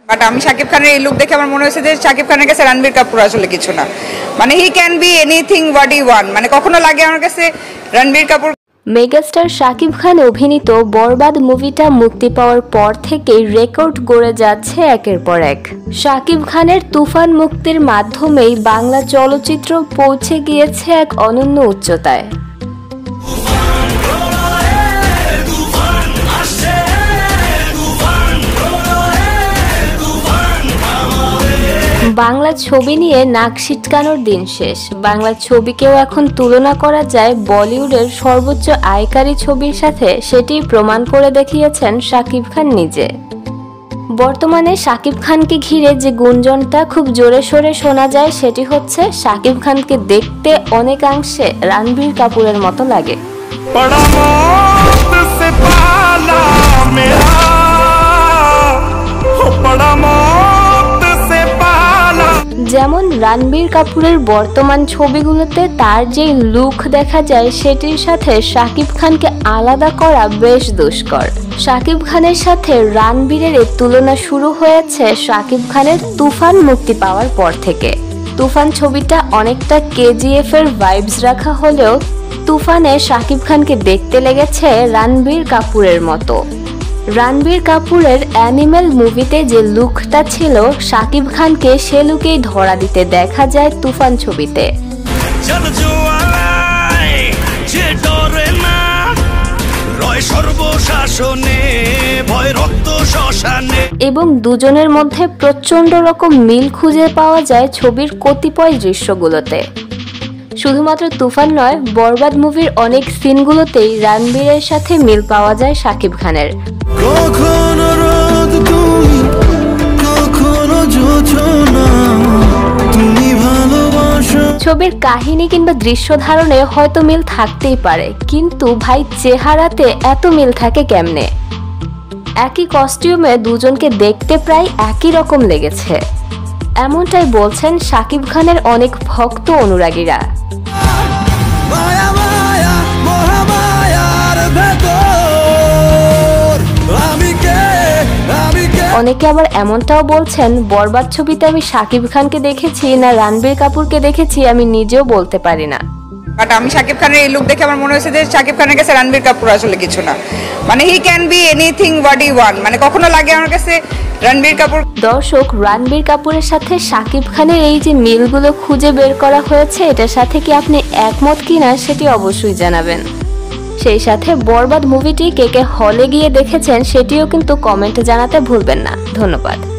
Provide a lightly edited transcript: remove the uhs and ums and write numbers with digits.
But আমি শাকিব খানের এই লুক দেখে আমার মনে হয়েছে যে শাকিব খানের কাছে রণবীর কাপুর আসলে কিছু না, মানে he can be anything what he want, মানে কখনো লাগে আমার কাছে রণবীর কাপুর। মেগাস্টার শাকিব খান অভিনীত বরবাদ মুভিটা মুক্তি পাওয়ার পর থেকেই রেকর্ড গড়ে যাচ্ছে একের পর এক। শাকিব খানের তুফান মুক্তির মাধ্যমেই বাংলা চলচ্চিত্র পৌঁছে গিয়েছে এক অনন্য উচ্চতায়। বাংলা ছবি নিয়ে নাক সিটকানোর দিন শেষ। বাংলা ছবিকেও এখন তুলনা করা যায় বলিউডের সর্বোচ্চ আয়কারী ছবির সাথে, সেটি প্রমাণ করে দেখিয়েছেন শাকিব খান নিজে। বর্তমানে শাকিব খানকে ঘিরে যে গুঞ্জনটা খুব জোরে সোরে শোনা যায় সেটি হচ্ছে শাকিব খানকে দেখতে অনেকাংশে রণবীর কাপুরের মতো লাগে। যেমন রণবীর কাপুরের বর্তমান ছবিগুলোতে তার যে লুক দেখা যায় সেটির সাথে শাকিব খানকে আলাদা করা বেশ দুষ্কর। শাকিব খানের সাথে রণবীরের এই তুলনা শুরু হয়েছে শাকিব খানের তুফান মুক্তি পাওয়ার পর থেকে। তুফান ছবিটা অনেকটা কেজিএফ এর ভাইবস রাখা হলেও তুফানে শাকিব খানকে দেখতে লেগেছে রণবীর কাপুরের মতো। রণবীর কাপুরের অ্যানিমেল মুভিতে যে লুকটা ছিল শাকিব খানকে সে লুকেই ধরা দিতে দেখা যায় তুফান ছবিতে। এবং দুজনের মধ্যে প্রচন্ড রকম মিল খুঁজে পাওয়া যায় ছবির কতিপয় দৃশ্যগুলোতে। শুধুমাত্র তুফান নয়, বরবাদ মুভির অনেক সিনগুলোতেই রণবীরের সাথে মিল পাওয়া যায় শাকিব খানের। ছবির কাহিনী কিংবা দৃশ্য ধারণে হয়তো মিল থাকতেই পারে, কিন্তু ভাই চেহারাতে এত মিল থাকে কেমনে? একই কস্টিউমে দুজনকে দেখতে প্রায় একই রকম লেগেছে, এমনটাই বলছেন শাকিব খানের অনেক ভক্ত অনুরাগীরা। অনেকে আবার এমনটাও বলছেন, বরবাদ ছবিতে আমি শাকিব খানকে দেখেছি না রণবীর কাপুরকে দেখেছি আমি নিজেও বলতে পারি না। বাট আমি শাকিব খানের এই লুক দেখে আমার মনে হয়েছে যে শাকিব খানের কাছে রণবীর কাপুর আসলে কিছু না, মানে he can be anything what he want, মানে কখনো লাগে আমার কাছে রণবীর কাপুর। দর্শক, রণবীর কাপুরের সাথে শাকিব খানের এই যে মিলগুলো খুঁজে বের করা হয়েছে, এটার সাথে কি আপনি একমত কিনা সেটি অবশ্যই জানাবেন। সেই সাথে বরবাদ মুভিটি কে কে হলে গিয়ে দেখেছেন সেটিও কিন্তু কমেন্টে জানাতে ভুলবেন না। ধন্যবাদ।